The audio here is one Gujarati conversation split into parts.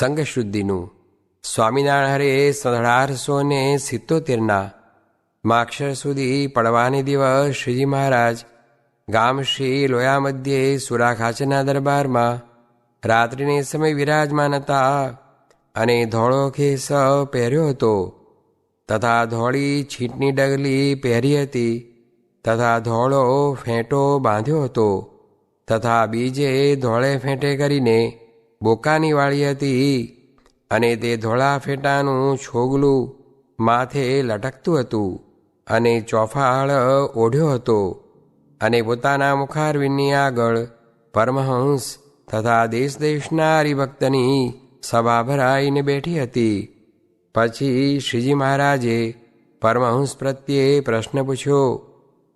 સંઘશુદ્ધિનું. સ્વામિનારાયણ હરે 1877 માક્ષર સુધી પડવાને દિવસ શ્રીજી મહારાજ ગામ શ્રી લોયા મધ્યે સુરાખાચરના દરબારમાં રાત્રિને સમય વિરાજમાન હતા અને ધોળો ખેસ પહેર્યો હતો તથા ધોળી છીંટની ડગલી પહેરી હતી તથા ધોળો ફેંટો બાંધ્યો હતો તથા બીજે ધોળે ફેંટે કરીને બોકાની વાળી હતી અને તે ધોળા ફેંટાનું છોગલું માથે લટકતું હતું અને ચોફાળ ઓઢ્યો હતો અને પોતાના મુખારવિંદની આગળ પરમહંસ તથા દેશ દેશના હરિભક્તની સભા ભરાઈને બેઠી હતી. પછી શ્રીજી મહારાજે પરમહંસ પ્રત્યે પ્રશ્ન પૂછ્યો,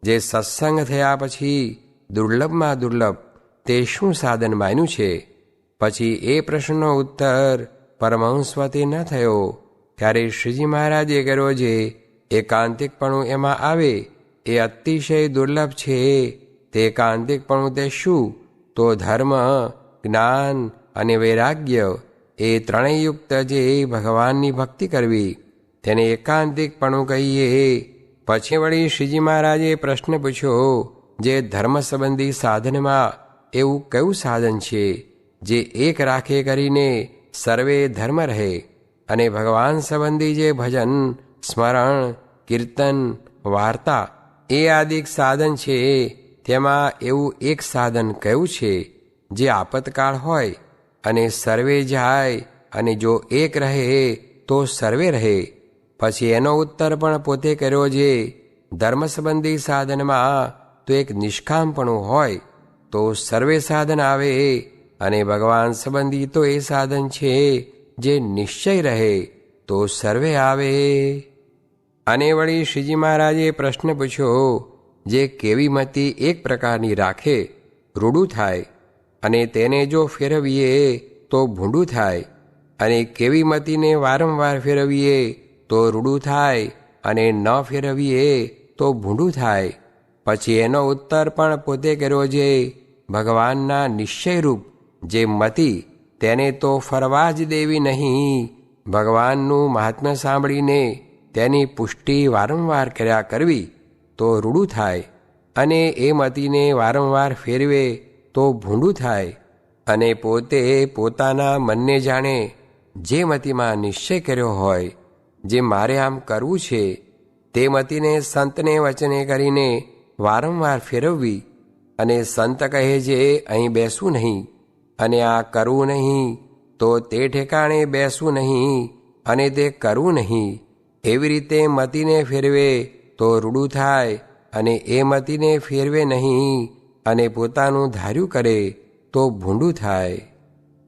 જે સત્સંગ થયા પછી દુર્લભમાં દુર્લભ તે શું સાધન માન્યું છે? પછી એ પ્રશ્નનો ઉત્તર પરમહંસ વતી ન થયો. ત્યારે શ્રીજી મહારાજે કર્યો, જે એકાંતિકપણું એમાં આવે એ અતિશય દુર્લભ છે. તે એકાંતિકપણું તે શું? તો ધર્મ, જ્ઞાન અને વૈરાગ્ય એ ત્રણેય યુક્ત જે ભગવાનની ભક્તિ કરવી તેને એકાંતિકપણું કહીએ. પછી વળી શ્રીજી મહારાજે પ્રશ્ન પૂછ્યો, જે ધર્મ સંબંધી સાધનમાં એવું કયું સાધન છે જે એક રાખે કરીને સર્વે ધર્મ રહે, અને ભગવાન સંબંધી જે ભજન, સ્મરણ, કીર્તન, વાર્તા એ આદિક સાધન છે તેમાં એવું એક સાધન કયું છે જે આપતકાળ હોય અને સર્વે જાય, અને જો એક રહે તો સર્વે રહે? પછી એનો ઉત્તર પણ પોતે કર્યો, જે ધર્મ સંબંધી સાધનમાં તો એક નિષ્કામપણું હોય તો સર્વે સાધન આવે, અને ભગવાન સંબંધી તો એ સાધન છે જે નિશ્ચય રહે તો સર્વે આવે. અને વળી શ્રીજી મહારાજે પ્રશ્ન પૂછ્યો, જે કેવી મતિ એક પ્રકારની રાખે રૂડું થાય, અને તેને જો ફેરવીએ તો ભૂંડું થાય, અને કેવી મતિને વારંવાર ફેરવીએ તો રૂડું થાય, અને ન ફેરવીએ તો ભૂંડું થાય? પછી એનો ઉત્તર પણ પોતે કર્યો, જે ભગવાનના નિશ્ચયરૂપ જે મતિ તેને તો ફરવા જ દેવી નહીં. ભગવાનનું મહાત્મ્ય સાંભળીને તેની પુષ્ટિ વારંવાર કર્યા કરવી તો રૂડું થાય, અને એ મતિને વારંવાર ફેરવે તો ભૂંડું થાય. અને પોતે પોતાના મનને જાણે જે મતિમાં નિશ્ચય કર્યો હોય, જે મારે આમ કરવું છે, તે મતિને સંતને વચને કરીને વારંવાર ફેરવવી, અને સંત કહે જે અહીં બેસવું નહીં, અને આ કરવું નહીં, તો તે ઠેકાણે બેસવું નહીં, અને તે કરવું નહીં. એવી રીતે મતિને ફેરવે તો રૂડું થાય, અને એ મતિને ફેરવે નહીં, અને પોતાનું ધાર્યું કરે તો ભૂંડું થાય.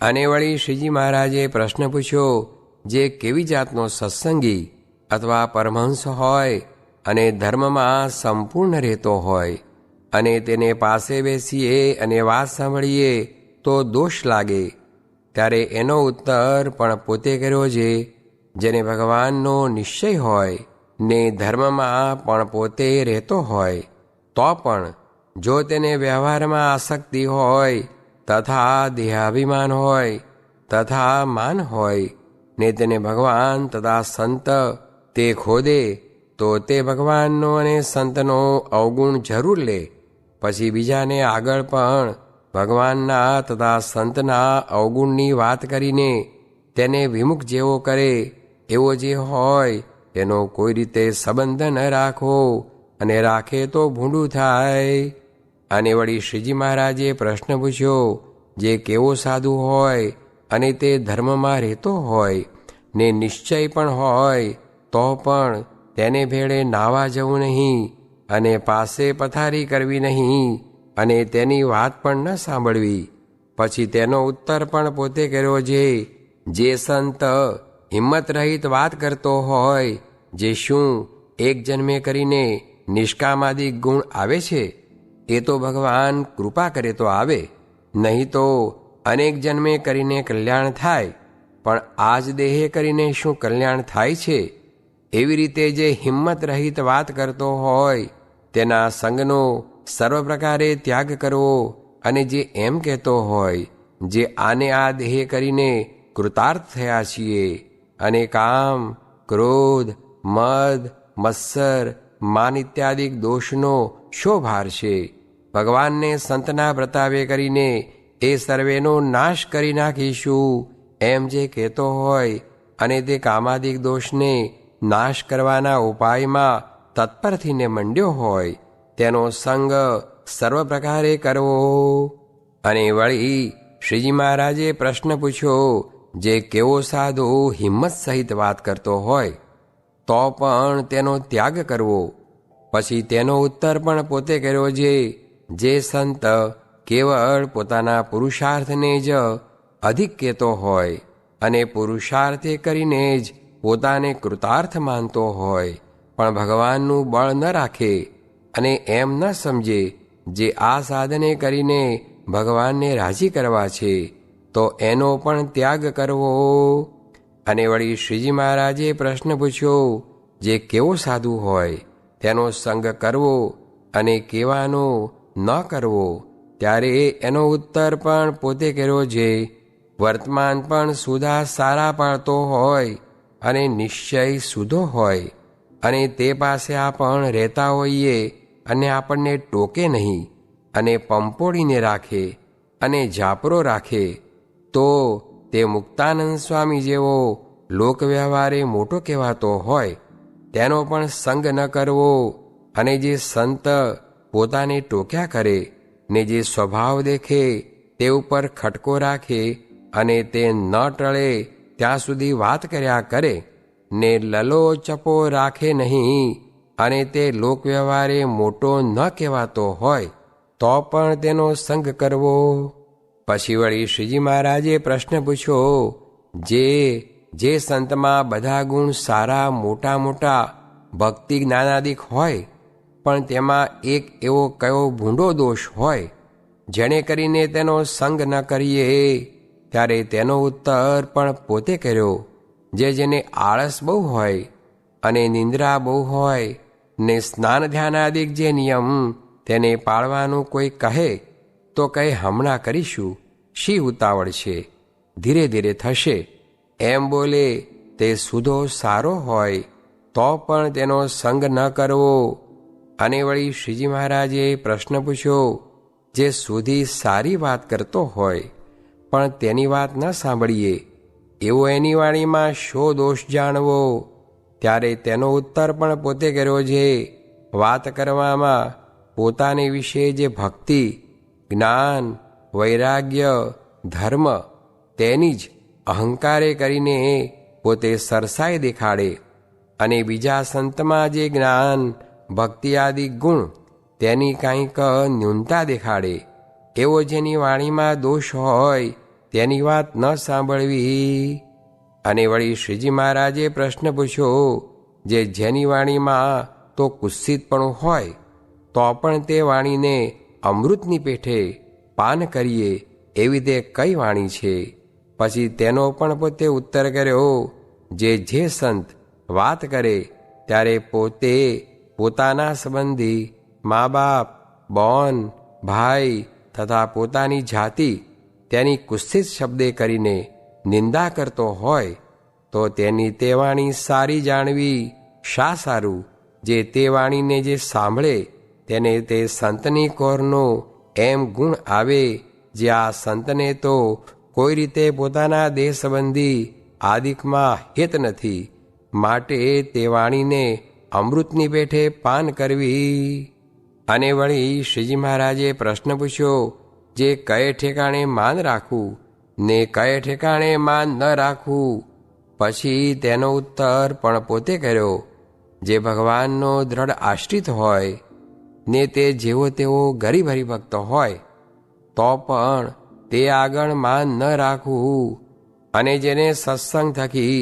અને વળી શ્રીજી મહારાજે પ્રશ્ન પૂછ્યો, જે કેવી જાતનો સત્સંગી અથવા પરમહંસ હોય અને ધર્મમાં સંપૂર્ણ રહેતો હોય, અને તેને પાસે બેસીએ અને વાત સાંભળીએ તો દોષ લાગે? ત્યારે એનો ઉત્તર પણ પોતે કર્યો, જે જેને ભગવાનનો નિશ્ચય હોય ને ધર્મમાં પણ પોતે રહેતો હોય, તો પણ જો તેને વ્યવહારમાં આસક્તિ હોય તથા દેહાભિમાન હોય તથા માન હોય, ને તેને ભગવાન તથા સંત તે ખોદે, તો તે ભગવાનનો અને સંતનો અવગુણ જરૂર લે. પછી બીજાને આગળ પણ ભગવાનના તથા સંતના અવગુણની વાત કરીને તેને વિમુખ જેવો કરે, એવો જે હોય તેનો કોઈ રીતે સંબંધ ન રાખો, અને રાખે તો ભૂંડું થાય. અને વળી શ્રીજી મહારાજે પ્રશ્ન પૂછ્યો, જે કેવો સાધુ હોય અને તે ધર્મમાં રહેતો હોય ને નિશ્ચય પણ હોય, તો પણ તેને ભેળે નાવા જવું નહીં, અને પાસે પથારી કરવી નહીં, અને તેની વાત પણ ન સાંભળવી. પછી તેનો ઉત્તર પણ પોતે કર્યો, જે સંત હિંમત રહિત વાત કરતો હોય, જે શું એક જન્મે કરીને નિષ્કામાદિક ગુણ આવે છે, એ તો ભગવાન કૃપા કરે તો આવે, નહીં તો અનેક જન્મે કરીને કલ્યાણ થાય, પણ આજ દેહે કરીને શું કલ્યાણ થાય છે? એવી રીતે જે હિંમત રહિત વાત કરતો હોય તેના સંગનો સર્વ પ્રકારે ત્યાગ કરવો, અને જે એમ કહેતો હોય, જે આને આ દેહે કરીને કૃતાર્થ થયા છીએ અને કામ, ક્રોધ, મદ, મત્સર, માન ઇત્યાદિક દોષનો શો ભાર છે? ભગવાનને સંતના પ્રતાપે કરીને એ સર્વેનો નાશ કરી નાખીશું એમ જે કહેતો હોય અને તે કામાદિક દોષને નાશ કરવાના ઉપાયમાં તત્પર થઈને મંડ્યો હોય તેનો સંગ સર્વ પ્રકારે કરવો. અને વળી શ્રીજી મહારાજે પ્રશ્ન પૂછ્યો, જે કેવો સાધુ હિંમત સહિત વાત કરતો હોય તો પણ તેનો ત્યાગ કરવો. પછી તેનો ઉત્તર પણ પોતે કર્યો, જે સંત કેવળ પોતાના પુરુષાર્થને જ અધિક કહેતો હોય અને પુરુષાર્થે કરીને જ પોતાને કૃતાર્થ માનતો હોય પણ ભગવાનનું બળ ન રાખે અને એમ ન સમજે જે આ સાધને કરીને ભગવાનને રાજી કરવા છે તો એનો પણ ત્યાગ કરવો. અને વળી શ્રીજી મહારાજે પ્રશ્ન પૂછ્યો, જે કેવો સાધુ હોય તેનો સંગ કરવો અને કેવાનો ન કરવો. ત્યારે એનો ઉત્તર પણ પોતે કર્યો, જે વર્તમાન પણ સુધા સારા પાડતો હોય અને નિશ્ચય સુધો હોય અને તે પાસે આપણ રહેતા હોઈએ અને આપણને ટોકે નહીં અને પંપોડીને રાખે અને જાપરો રાખે તો તે મુક્તાનંદ સ્વામી જેવો લોકવ્યવહારે મોટો કહેવાતો હોય તેનો પણ સંગ ન કરવો. અને જે સંત પોતાને ટોક્યા કરે ને જે સ્વભાવ દેખે તે ઉપર ખટકો રાખે અને તે ન ટળે ત્યાં સુધી વાત કર્યા કરે ને લલો ચપો રાખે નહીં અને તે લોકવ્યવહારે મોટો ન કહેવાતો હોય તો પણ તેનો સંગ કરવો. પછી વળી શ્રીજી મહારાજે પ્રશ્ન પૂછ્યો, જે સંતમાં બધા ગુણ સારા મોટા મોટા ભક્તિ જ્ઞાનાદિક હોય પણ તેમાં એક એવો કયો ભૂંડો દોષ હોય જેને કરીને તેનો સંગ ન કરીએ. ત્યારે તેનો ઉત્તર પણ પોતે કર્યો, જેને આળસ બહુ હોય અને નિંદ્રા બહુ હોય ને સ્નાન ધ્યાનાદિક જે નિયમ તેને પાળવાનું કોઈ કહે તો કહે હમણાં કરીશું, શી ઉતાવળ છે, ધીરે ધીરે થશે એમ બોલે તે સુધો સારો હોય તો પણ તેનો સંગ ન કરવો. અને વળી શ્રીજી મહારાજે પ્રશ્ન પૂછ્યો, જે સુધી સારી વાત કરતો હોય પણ તેની વાત ન સાંભળીએ એવો એની વાણીમાં શો દોષ જાણવો. ત્યારે તેનો ઉત્તર પણ પોતે કર્યો, જે વાત કરવામાં પોતાને વિશે જે ભક્તિ, જ્ઞાન, વૈરાગ્ય, ધર્મ તેની જ અહંકારે કરીને પોતે સરસાઈ દેખાડે અને બીજા સંતમાં જે જ્ઞાન, ભક્તિ આદિ ગુણ તેની કાંઈક ન્યૂનતા દેખાડે એવો જેની વાણીમાં દોષ હોય તેની વાત ન સાંભળવી. અને વળી શ્રીજી મહારાજે પ્રશ્ન પૂછ્યો, જેની વાણીમાં તો કુત્સિતપણું હોય તો પણ તે વાણીને અમૃતની પેઠે પાન કરીએ એવી તે કઈ વાણી છે? પછી તેનો પણ પોતે ઉત્તર કર્યો, જે સંત વાત કરે ત્યારે પોતે પોતાના સંબંધી, મા બાપ, બોન, ભાઈ તથા પોતાની જાતિ તેની કુત્સિત શબ્દે કરીને નિંદા કરતો હોય તો તેની તે વાણી સારી જાણવી શા સારું? જે તે વાણીને જે સાંભળે તેને તે સંતની કોરનો એમ ગુણ આવે, જે આ સંતને તો કોઈ રીતે પોતાના દેહ સંબંધી આદિકમાં હિત નથી, માટે તે વાણીને અમૃતની પેઠે પાન કરવી. અને વળી શ્રીજી મહારાજે પ્રશ્ન પૂછ્યો, જે કયે ઠેકાણે માન રાખવું ને કયે ઠેકાણે માન ન રાખવું. પછી તેનો ઉત્તર પણ પોતે કર્યો, જે ભગવાનનો દ્રઢ આશ્રિત હોય ને તે જેવો તેવો ગરીબ હરિભક્ત હોય તો પણ તે આગળ માન ન રાખવું. અને જેને સત્સંગ થકી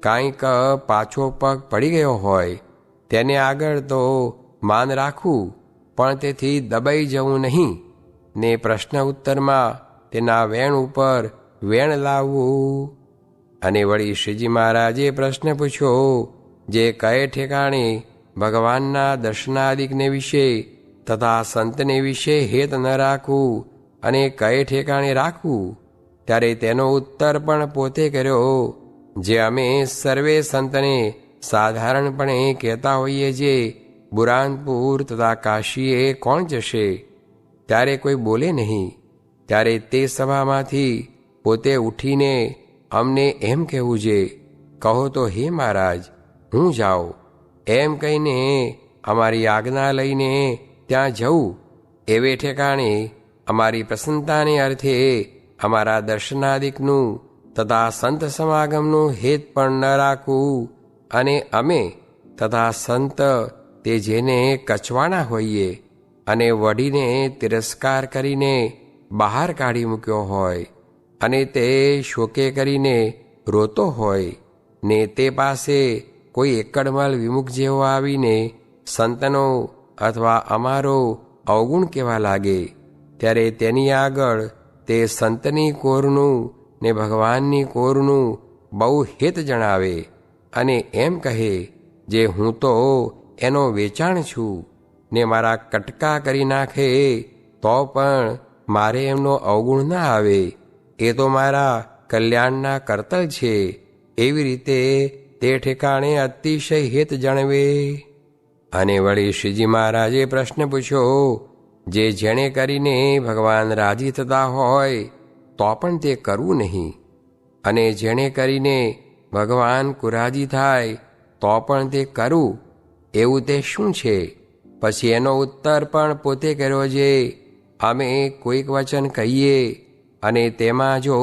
કાંઈક પાછો પગ પડી ગયો હોય તેને આગળ તો માન રાખવું પણ તેથી દબાઈ જવું નહીં ને પ્રશ્ન ઉત્તરમાં તેના વેણ ઉપર વેણ લાવવું. અને વળી શ્રીજી મહારાજે પ્રશ્ન પૂછ્યો, જે કયે ઠેકાણે ભગવાનના દર્શનાદિકને વિશે તથા સંતને વિશે હેત ન રાખવું અને કયે ઠેકાણે રાખવું. ત્યારે તેનો ઉત્તર પણ પોતે કર્યો, જે અમે સર્વે સંતને સાધારણપણે કહેતા હોઈએ જે બુરાનપુર તથા કાશીએ કોણ જશે? ત્યારે કોઈ બોલે નહીં. ત્યારે તે સભામાંથી પોતે ઉઠીને અમને એમ કહેવું છે, કહો તો હે મહારાજ, હું જાઉં. એમ કહીને અમારી આજ્ઞા લઈને ત્યાં જવું. એવે ઠેકાણે અમારી પ્રસન્નતાને અર્થે અમારા દર્શનાદિકનું તથા સંત સમાગમનું હેત પણ ન રાખવું, અને અમે તથા સંત તે જેને કચવાણા હોઈએ અને વઢીને તિરસ્કાર કરીને બહાર કાઢી મૂક્યો હોય, અને તે શોકે કરીને રોતો હોય, ને તે પાસે કોઈ એકડમલ વિમુખ જેવો આવીને સંતનો અથવા અમારો અવગુણ કહેવા લાગે, ત્યારે તેની આગળ તે સંતની કોરનું ને ભગવાનની કોરનું બહુ હિત જણાવે, અને એમ કહે, જે હું તો એનો વેચાણ છું, ને મારા કટકા કરી નાખે તો પણ મારે એમનો અવગુણ ના આવે, એ તો મારા કલ્યાણના કરતલ છે. એવી રીતે તે ઠેકાણે અતિશય હિત જણવે. અને વળી શ્રીજી મહારાજે પ્રશ્ન પૂછ્યો, જે જેણે કરીને ભગવાન રાજી થતા હોય તો પણ તે કરવું નહીં, અને જેણે કરીને ભગવાન કુરાજી થાય તો પણ તે કરવું, એવું તે શું છે? પછી એનો ઉત્તર પણ પોતે કર્યો છે, અમે કોઈક વચન કહીએ અને તેમાં જો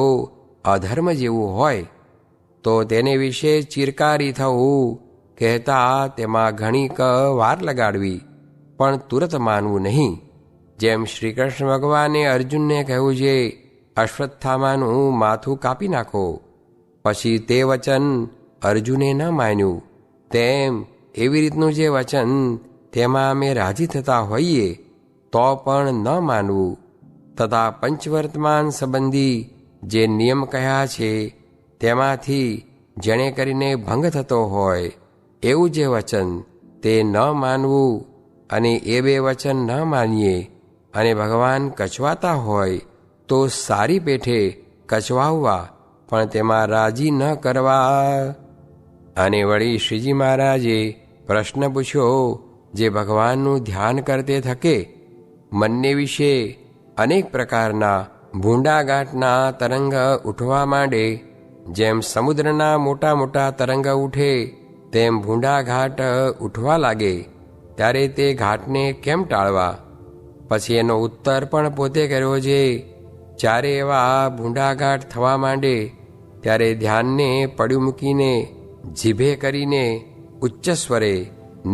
અધર્મ જેવું હોય તો તેને વિશે ચિરકારી થવું, કહેતા તેમાં ઘણીક વાર લગાડવી, પણ તુરત માનવું નહીં. જેમ શ્રી કૃષ્ણ ભગવાને અર્જુનને કહ્યું છે, અશ્વત્થામાનું માથું કાપી નાખો. પછી તે વચન અર્જુને ન માન્યું, તેમ એવી રીતનું જે વચન તેમાં અમે રાજી થતા હોઈએ તો પણ ન માનવું, તથા પંચવર્તમાન સંબંધી જે નિયમ કહ્યા છે તેમાંથી જેણે કરીને ભંગ થતો હોય એવું જે વચન તે ન માનવું. અને એ બે વચન ન માનીએ અને ભગવાન કચવાતા હોય તો સારી પેઠે કચવાવવા, પણ તેમાં રાજી ન કરવા. અને વળી શ્રીજી મહારાજે પ્રશ્ન પૂછ્યો, જે ભગવાનનું ધ્યાન કરતે થકે મનને વિશે અનેક પ્રકારના ભૂંડા ગાંઠના તરંગ ઉઠવા માંડે, જેમ સમુદ્રના મોટા મોટા તરંગ ઉઠે તેમ ભૂંડા ઘાટ ઉઠવા લાગે, ત્યારે તે ઘાટને કેમ ટાળવા? પછી એનો ઉત્તર પણ પોતે કર્યો છે, જ્યારે એવા ભૂંડા ઘાટ થવા માંડે ત્યારે ધ્યાનને પડ્યું મૂકીને જીભે કરીને ઉચ્ચ સ્વરે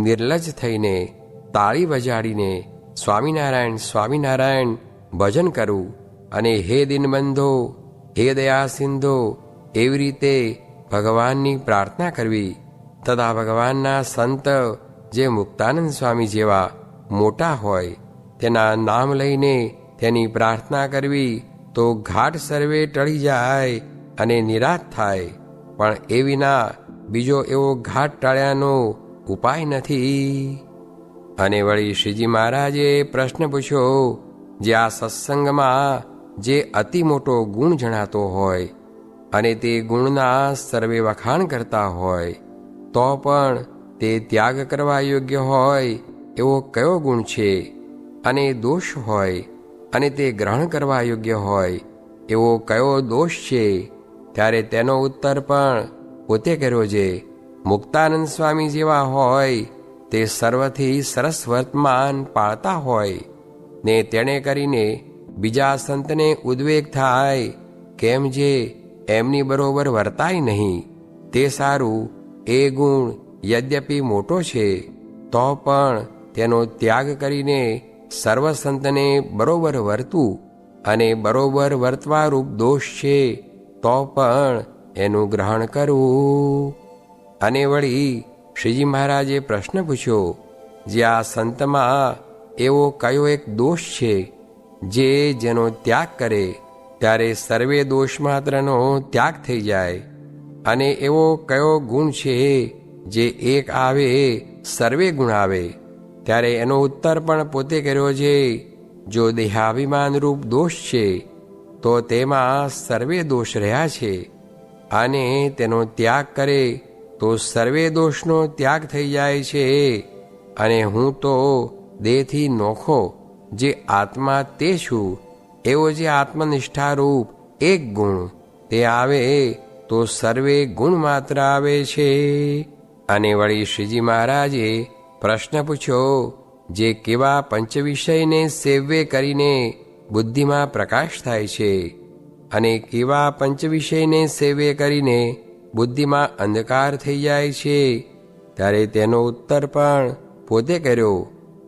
નિર્લજ થઈને તાળી વજાડીને સ્વામિનારાયણ સ્વામિનારાયણ ભજન કરવું, અને હે દિનબંધો, હે દયા સિંધો, એવી રીતે ભગવાનની પ્રાર્થના કરવી. તથા ભગવાનના સંત જે મુક્તાનંદ સ્વામી જેવા મોટા હોય તેના નામ લઈને તેની પ્રાર્થના કરવી, તો ઘાટ સર્વે ટળી જાય અને નિરાશ થાય. પણ એ વિના બીજો એવો ઘાટ ટાળ્યાનો ઉપાય નથી. અને વળી શ્રીજી મહારાજે પ્રશ્ન પૂછ્યો, જે આ સત્સંગમાં જે અતિ મોટો ગુણ જણાતો હોય અને તે ગુણના સર્વે વખાણ કરતા હોય તો પણ તે ત્યાગ કરવા યોગ્ય હોય એવો કયો ગુણ છે? અને દોષ હોય અને તે ગ્રહણ કરવા યોગ્ય હોય એવો કયો દોષ છે? ત્યારે તેનો ઉત્તર પણ પોતે કર્યો છે, મુક્તાનંદ સ્વામી જેવા હોય તે સર્વથી સરસ વર્તમાન પાળતા હોય ને તેણે કરીને બીજા સંતને ઉદ્વેગ થાય કેમ જે એમની બરોબર વર્તાય નહીં, તે સારું. એ ગુણ યદ્યપિ મોટો છે તો પણ તેનો ત્યાગ કરીને સર્વ સંતને બરોબર વર્તવું, અને બરોબર વર્તવારૂપ દોષ છે તો પણ એનું ગ્રહણ કરવું. અને વળી શ્રીજી મહારાજે પ્રશ્ન પૂછ્યો, જે આ સંતમાં એવો કયો એક દોષ છે જે જેનો ત્યાગ કરે ત્યારે સર્વે દોષ માત્રનો ત્યાગ થઈ જાય? અને એવો કયો ગુણ છે જે એક આવે સર્વે ગુણ આવે? ત્યારે એનો ઉત્તર પણ પોતે કર્યો છે, જો દેહાભિમાન રૂપ દોષ છે તો તેમાં સર્વે દોષ રહ્યા છે, અને તેનો ત્યાગ કરે તો સર્વે દોષનો ત્યાગ થઈ જાય છે. અને હું તો દેહથી નોખો જે આત્મા તે છું, એવો જે આત્મનિષ્ઠારૂપ એક ગુણ તે આવે તો સર્વે ગુણ માત્ર આવે છે. અને વળી શ્રીજી મહારાજે પ્રશ્ન પૂછ્યો, જે કેવા પંચવિષયને સેવ્ય કરીને બુદ્ધિમાં પ્રકાશ થાય છે, અને કેવા પંચવિષયને સેવ્ય કરીને બુદ્ધિમાં અંધકાર થઈ જાય છે, ત્યારે તેનો ઉત્તર પણ પોતે કર્યો.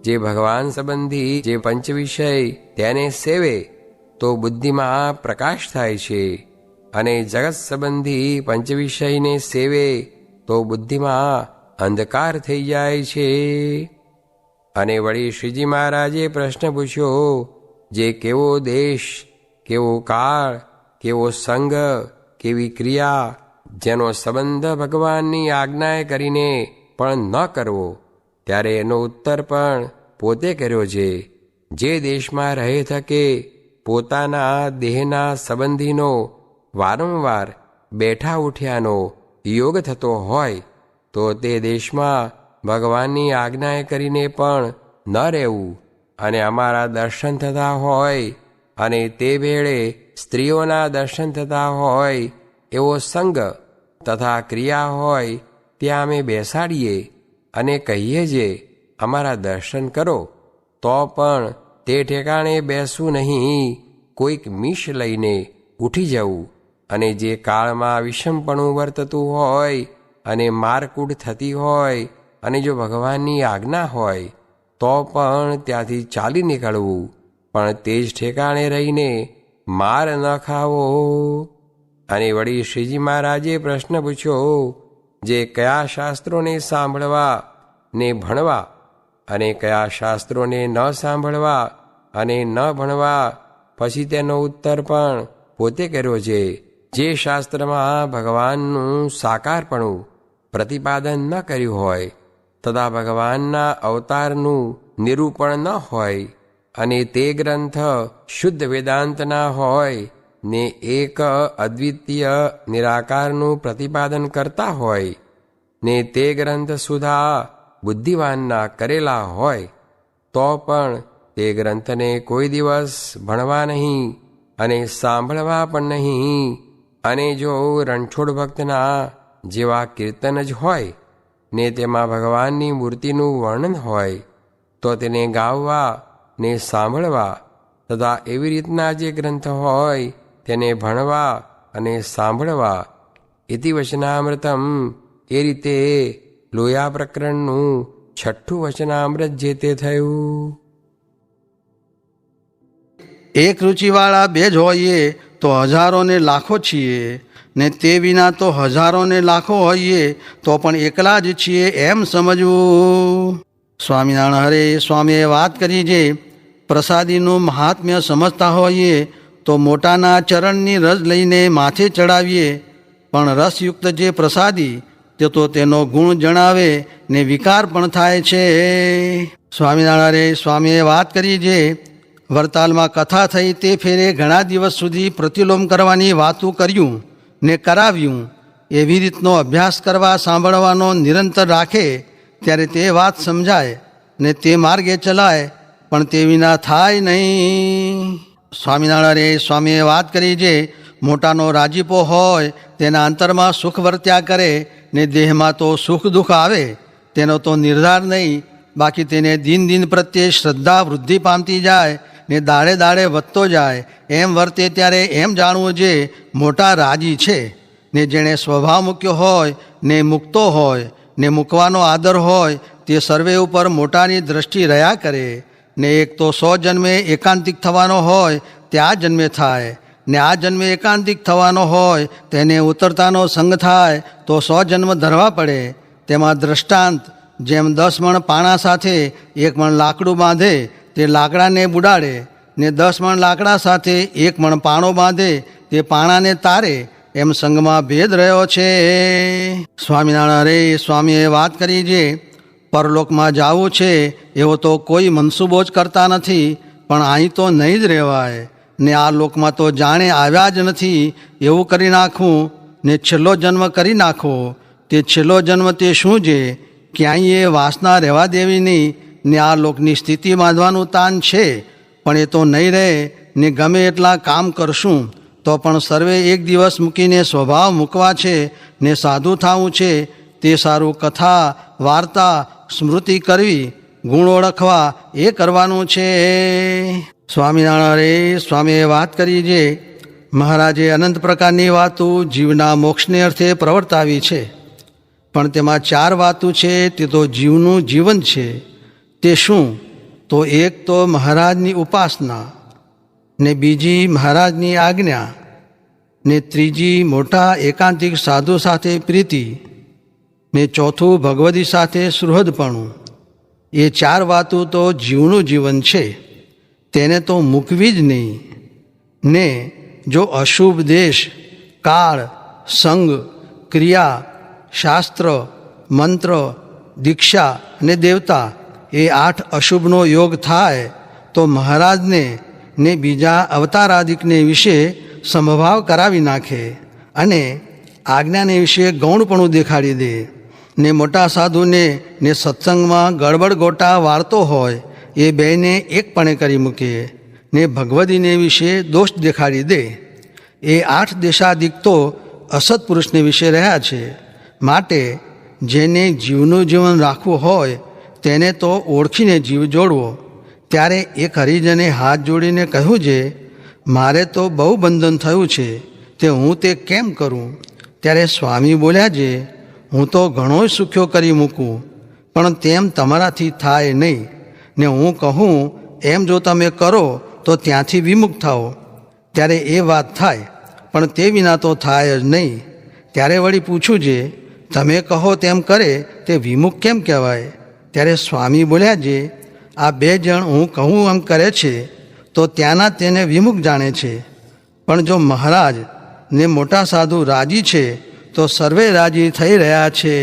જે ભગવાન સંબંધી જે પંચવિષય તેને સેવે તો બુદ્ધિમાં પ્રકાશ થાય છે, અને જગત સંબંધી પંચવિષયને સેવે તો બુદ્ધિમાં અંધકાર થઈ જાય છે. અને વળી શ્રીજી મહારાજે પ્રશ્ન પૂછ્યો, જે કેવો દેશ, કેવો કાળ, કેવો સંગ, કેવી ક્રિયા, જેનો સંબંધ ભગવાનની આજ્ઞાએ કરીને પણ ન કરવો, ત્યારે એનો ઉત્તર પણ પોતે કર્યો છે. જે દેશમાં રહે થકે પોતાના દેહના સંબંધીનો વારંવાર બેઠા ઉઠ્યાનો યોગ થતો હોય, તો તે દેશમાં ભગવાનની આજ્ઞાએ કરીને પણ ન રહેવું. અને અમારા દર્શન થતા હોય, અને તે વેળે સ્ત્રીઓના દર્શન થતા હોય એવો સંગ તથા ક્રિયા હોય, ત્યાં અમે બેસાડીએ અને કહીએ જે અમારા દર્શન કરો, તો પણ તે ઠેકાણે બેસવું નહીં, કોઈક મીશ લઈને ઉઠી જવું. અને જે કાળમાં વિષમપણું વર્તતું હોય, અને મારકૂટ થતી હોય, અને જો ભગવાનની આજ્ઞા હોય તો પણ ત્યાંથી ચાલી નીકળવું, પણ તે જ ઠેકાણે રહીને માર ન ખાવો. અને વળી શ્રીજી મહારાજે પ્રશ્ન પૂછ્યો, જે કયા શાસ્ત્રોને સાંભળવા ને ભણવા, અને કયા શાસ્ત્રોને ન સાંભળવા અને ન ભણવા, પછી તેનો ઉત્તર પણ પોતે કર્યો છે. જે શાસ્ત્રમાં ભગવાનનું સાકારપણું પ્રતિપાદન ન કર્યું હોય, તથા ભગવાનના અવતારનું નિરૂપણ ન હોય, અને તે ગ્રંથ શુદ્ધ વેદાંતના હોય, ને એક અદ્વિતીય નિરાકારનું પ્રતિપાદન કરતા હોય, ને તે ગ્રંથ સુધા બુદ્ધિવાનના કરેલા હોય, તો પણ તે ગ્રંથને કોઈ દિવસ ભણવા નહીં અને સાંભળવા પણ નહીં. અને જો રણછોડ ભક્તના જેવા કીર્તન જ હોય, ને તેમાં ભગવાનની મૂર્તિનું વર્ણન હોય, તો તેને ગાવવા ને સાંભળવા, તથા એવી રીતના જે ગ્રંથ હોય તેને ભણવા અને સાંભળવા. ઇતિ વચનામૃતમ, એ રીતે લોયા પ્રકરણનું 6ઠું વચનામૃત જે તે થયું. એક રુચિવાળા બે જ હોઈએ તો હજારો ને લાખો છીએ, ને તે વિના તો હજારો ને લાખો હોઈએ તો પણ એકલા જ છીએ એમ સમજવું. સ્વામિનારાયણ હરે સ્વામીએ વાત કરી, જે પ્રસાદીનું મહાત્મ્ય સમજતા હોઈએ તો મોટાના ચરણની રસ લઈને માથે ચડાવીએ, પણ રસયુક્ત જે પ્રસાદી તે તો તેનો ગુણ જણાવે ને વિકાર પણ થાય છે. સ્વામિનારાયણ સ્વામીએ વાત કરી, જે વરતાલમાં કથા થઈ તે ફેરે ઘણા દિવસ સુધી પ્રતિલોમ કરવાની વાતું કર્યું ને કરાવ્યું. એવી રીતનો અભ્યાસ કરવા સાંભળવાનો નિરંતર રાખે ત્યારે તે વાત સમજાય ને તે માર્ગે ચલાય, પણ તે વિના થાય નહીં. સ્વામિનારાયણ સ્વામીએ વાત કરી, જે મોટાનો રાજીપો હોય તેના અંતરમાં સુખ વર્ત્યા કરે, ને દેહમાં તો સુખ દુઃખ આવે તેનો તો નિર્ધાર નહીં, બાકી તેને દિન દિન પ્રત્યે શ્રદ્ધા વૃદ્ધિ પામતી જાય ને દાડે દાડે વધતો જાય. એમ વર્તે ત્યારે એમ જાણવું જે મોટા રાજી છે, ને જેણે સ્વભાવ મૂક્યો હોય ને મૂકતો હોય ને મૂકવાનો આદર હોય, તે સર્વે ઉપર મોટાની દ્રષ્ટિ રહ્યા કરે. ને એક તો 100 જન્મે એકાંતિક થવાનો હોય તે આ જન્મે થાય, ને આ જન્મે એકાંતિક થવાનો હોય તેને ઉતરતાનો સંગ થાય તો 100 જન્મ ધરવા પડે. તેમાં દ્રષ્ટાંત, જેમ 10 મણ પાણા સાથે 1 મણ લાકડું બાંધે તે લાકડાને બુડાડે, ને 10 મણ લાકડા સાથે 1 મણ પાણો બાંધે તે પાણાને તારે, એમ સંગમાં ભેદ રહ્યો છે. સ્વામિનારાયણ સ્વામીએ વાત કરી, જે પરલોકમાં જવું છે એવો તો કોઈ મનસૂબો જ કરતા નથી, પણ અહીં તો નહીં જ રહેવાય. ને આ લોકમાં તો જાણે આવ્યા જ નથી એવું કરી નાખવું ને છેલ્લો જન્મ કરી નાખો. તે છેલ્લો જન્મ તે શું છે? ક્યાંય એ વાસના રહેવા દેવી નહીં ને આ લોકની સ્થિતિ બાંધવાનું તાન છે, પણ એ તો નહીં રહે ને ગમે એટલા કામ કરશું તો પણ સર્વે એક દિવસ મૂકીને સ્વભાવ મૂકવા છે ને સાધુ થવું છે. તે સારું કથા વાર્તા સ્મૃતિ કરવી, ગુણ ઓળખવા એ કરવાનું છે. સ્વામિનારાયણ સ્વામીએ વાત કરી છે. મહારાજે અનંત પ્રકારની વાતો જીવના મોક્ષને અર્થે પ્રવર્તાવી છે, પણ તેમાં 4 વાતો છે તે તો જીવનું જીવન છે. તે શું? તો એક તો મહારાજની ઉપાસના, ને બીજી મહારાજની આજ્ઞા, ને ત્રીજી મોટા એકાંતિક સાધુ સાથે પ્રીતિ, ને ચોથું ભગવદી સાથે સુહૃદપણું. એ 4 વાતો તો જીવનું જીવન છે, તેને તો મૂકવી જ નહીં. ને જો અશુભ દેશ, કાળ, સંગ, ક્રિયા, શાસ્ત્ર, મંત્ર, દીક્ષા ને દેવતા એ 8 અશુભનો યોગ થાય તો મહારાજને ને બીજા અવતારાદિકને વિશે સમભાવ કરાવી નાખે અને આજ્ઞાને વિશે ગૌણપણું દેખાડી દે. ને મોટા સાધુને ને સત્સંગમાં ગડબડ ગોટા વાળતો હોય એ બેને એકપણે કરી મૂકે ને ભગવદીને વિશે દોષ દેખાડી દે. એ 8 દેશાદિક તો અસત્પુરુષને વિશે રહ્યા છે. માટે જેને જીવનું જીવન રાખવું હોય તેને તો ઓળખીને જીવ જોડવો. ત્યારે એક હરિજને હાથ જોડીને કહ્યું છે, મારે તો બહુ બંધન થયું છે, તે હું તે કેમ કરું? ત્યારે સ્વામી બોલ્યા છે, હું તો ઘણો સુખ્યો કરી મૂકું, પણ તેમ તમારાથી થાય નહીં. ને હું કહું એમ જો તમે કરો તો ત્યાંથી વિમુખ થાઓ. ત્યારે એ વાત થાય, પણ તે વિના તો થાય જ નહીં. ત્યારે વળી પૂછું છે, તમે કહો તેમ કરે તે વિમુખ કેમ કહેવાય? ત્યારે સ્વામી બોલ્યા છે, આ 2 જણ હું કહું એમ કરે છે તો ત્યાંના તેને વિમુખ જાણે છે, પણ જો મહારાજ ને મોટા સાધુ રાજી છે તો સર્વે રાજી થઈ રહ્યા છે.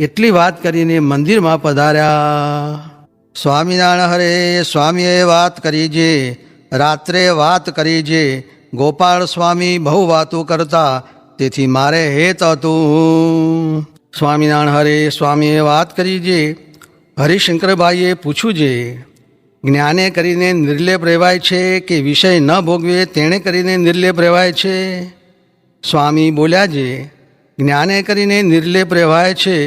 એટલી વાત કરીને મંદિરમાં પધાર્યા. સ્વામિનારાયણ હરે સ્વામીએ વાત કરી છે. રાત્રે વાત કરી છે. ગોપાળ સ્વામી બહુ વાતો કરતા, તેથી મારે હેત હતું. સ્વામિનારાયણ હરે સ્વામીએ વાત કરી છે. હરિશંકરભાઈએ પૂછ્યું છે, જ્ઞાને કરીને નિર્લેપ રહેવાય છે કે વિષય ન ભોગવે તેણે કરીને નિર્લેપ રહેવાય છે? સ્વામી બોલ્યા છે, જ્ઞાને કરીને નિર્લેપ રહેવાય છે,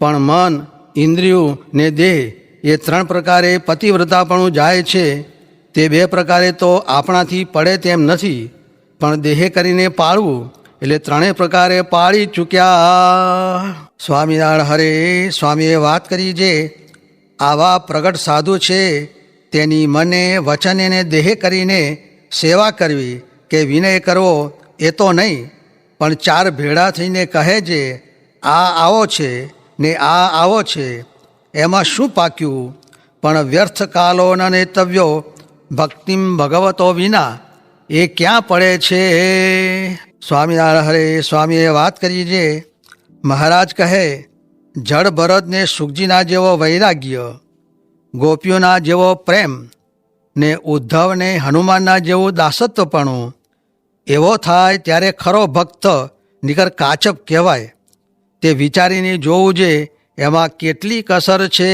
પણ મન, ઇન્દ્રિયો ને દેહ એ 3 પ્રકારે પતિવ્રતાપણું જાય છે. તે 2 પ્રકારે તો આપણાથી પડે તેમ નથી, પણ દેહે કરીને પાળવું એટલે 3 પ્રકારે પાળી ચૂક્યા. સ્વામિનારાયણ હરે સ્વામીએ વાત કરી છે. આવા પ્રગટ સાધુ છે તેની મને વચન અને દેહે કરીને સેવા કરવી કે વિનય કરવો એ તો નહીં, પણ 4 ભેળા થઈને કહે છે, આ આવો છે ને આ આવો છે, એમાં શું પાક્યું? પણ વ્યર્થ કાલો ન નેતવ્યો ભક્તિમ ભગવતો વિના એ ક્યાં પડે છે? સ્વામિનારાયણ હરે સ્વામીએ વાત કરી છે. મહારાજ કહે, જળ ભરતને સુખજીના જેવો વૈરાગ્ય, ગોપીઓના જેવો પ્રેમ ને ઉદ્ધવને હનુમાનના જેવું દાસત્વપણું એવો થાય ત્યારે ખરો ભક્ત નિકર કાચપ કહેવાય. તે વિચારીને જોવું છે એમાં કેટલી કસર છે.